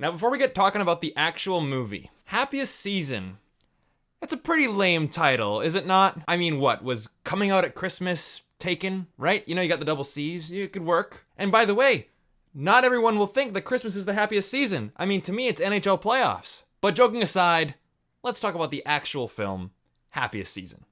Now, before we get talking about the actual movie, Happiest Season. That's a pretty lame title, is it not? I mean, what, was Coming Out at Christmas taken, right? You know, you got the double C's, it could work. And by the way, not everyone will think that Christmas is the happiest season. I mean, to me, it's NHL playoffs. But joking aside, let's talk about the actual film, Happiest Season.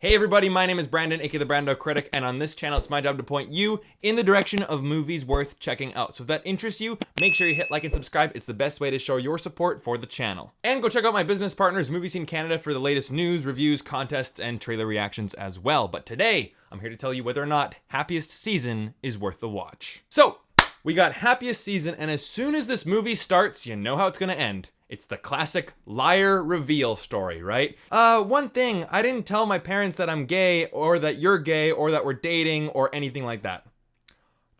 Hey everybody, my name is Brandon, aka the BrandoCritic, and on this channel it's my job to point you in the direction of movies worth checking out. So if that interests you, make sure you hit like and subscribe. It's the best way to show your support for the channel. And go check out my business partners, Movie Scene Canada, for the latest news, reviews, contests, and trailer reactions as well. But today, I'm here to tell you whether or not Happiest Season is worth the watch. So, we got Happiest Season, and as soon as this movie starts, you know how it's gonna end. It's the classic liar reveal story, right? One thing, I didn't tell my parents that I'm gay, or that you're gay, or that we're dating, or anything like that.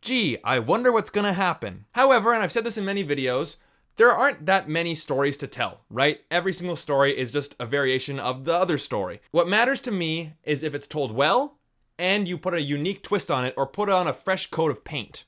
Gee, I wonder what's gonna happen. However, and I've said this in many videos, there aren't that many stories to tell, right? Every single story is just a variation of the other story. What matters to me is if it's told well, and you put a unique twist on it, or put on a fresh coat of paint.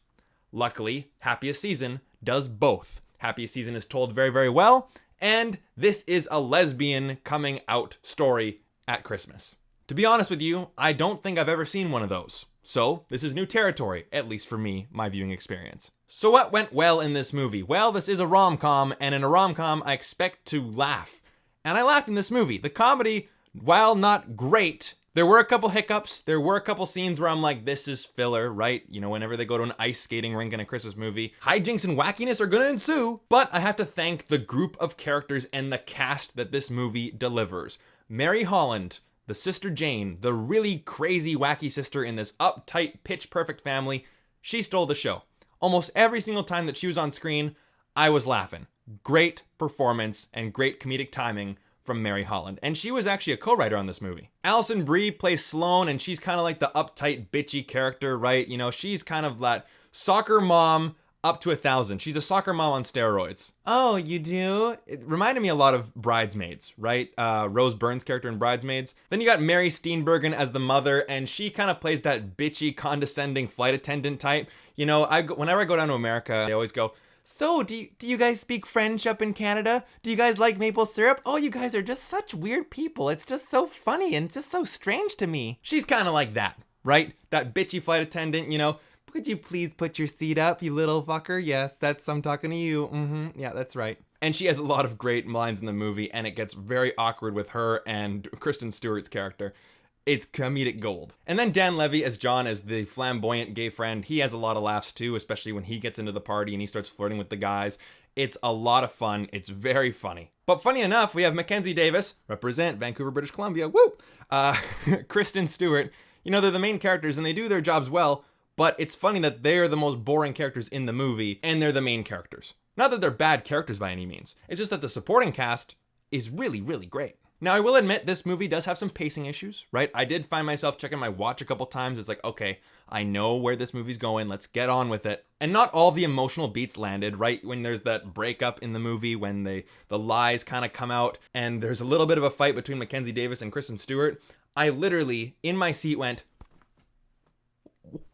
Luckily, Happiest Season does both. Happiest Season is told very, very well, and this is a lesbian coming out story at Christmas. To be honest with you, I don't think I've ever seen one of those. So, this is new territory, at least for me, my viewing experience. So what went well in this movie? Well, this is a rom-com, and in a rom-com, I expect to laugh. And I laughed in this movie. The comedy, while not great, there were a couple hiccups. There were a couple scenes where I'm like, this is filler, right? You know, whenever they go to an ice skating rink in a Christmas movie, hijinks and wackiness are gonna ensue. But I have to thank the group of characters and the cast that this movie delivers. Mary Holland, the sister Jane, the really crazy wacky sister in this uptight, pitch perfect family, she stole the show. Almost every single time that she was on screen, I was laughing. Great performance and great comedic timing from Mary Holland. And she was actually a co-writer on this movie. Allison Brie plays Sloane, and she's kind of like the uptight, bitchy character, right? You know, she's kind of that soccer mom up to 1,000. She's a soccer mom on steroids. Oh, you do? It reminded me a lot of Bridesmaids, right? Rose Byrne's character in Bridesmaids. Then you got Mary Steenburgen as the mother, and she kind of plays that bitchy, condescending flight attendant type. You know, whenever I go down to America, I always go, so, do you guys speak French up in Canada? Do you guys like maple syrup? Oh, you guys are just such weird people. It's just so funny and just so strange to me. She's kind of like that, right? That bitchy flight attendant, you know. Could you please put your seat up, you little fucker? Yes, I'm talking to you. Yeah, that's right. And she has a lot of great lines in the movie, and it gets very awkward with her and Kristen Stewart's character. It's comedic gold. And then Dan Levy as John, as the flamboyant gay friend. He has a lot of laughs too, especially when he gets into the party and he starts flirting with the guys. It's a lot of fun. It's very funny. But funny enough, we have Mackenzie Davis, represent Vancouver, British Columbia, woo! Kristen Stewart. You know, they're the main characters and they do their jobs well, but it's funny that they're the most boring characters in the movie and they're the main characters. Not that they're bad characters by any means. It's just that the supporting cast is really, really great. Now, I will admit this movie does have some pacing issues, right? I did find myself checking my watch a couple times. It's like, okay, I know where this movie's going. Let's get on with it. And not all the emotional beats landed, right? When there's that breakup in the movie, when the lies kind of come out, and there's a little bit of a fight between Mackenzie Davis and Kristen Stewart, I literally, in my seat, went,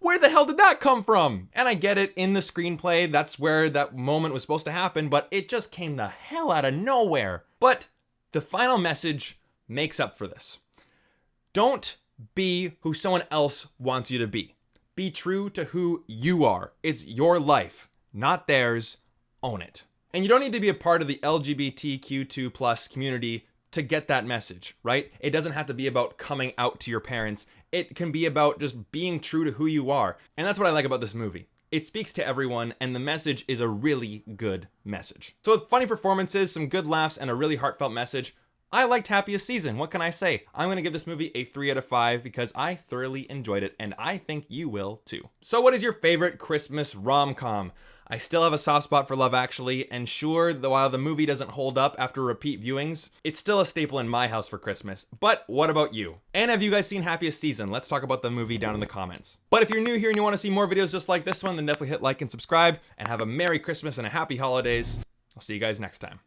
where the hell did that come from? And I get it, in the screenplay, that's where that moment was supposed to happen, but it just came the hell out of nowhere. But the final message makes up for this. Don't be who someone else wants you to be. Be true to who you are. It's your life, not theirs. Own it. And you don't need to be a part of the LGBTQ2+ community to get that message, right? It doesn't have to be about coming out to your parents. It can be about just being true to who you are. And that's what I like about this movie. It speaks to everyone, and the message is a really good message. So with funny performances, some good laughs, and a really heartfelt message, I liked Happiest Season. What can I say? I'm gonna give this movie a 3 out of 5 because I thoroughly enjoyed it, and I think you will too. So what is your favorite Christmas rom-com? I still have a soft spot for Love Actually, and sure, while the movie doesn't hold up after repeat viewings, it's still a staple in my house for Christmas. But what about you? And have you guys seen Happiest Season? Let's talk about the movie down in the comments. But if you're new here and you want to see more videos just like this one, then definitely hit like and subscribe, and have a Merry Christmas and a Happy Holidays. I'll see you guys next time.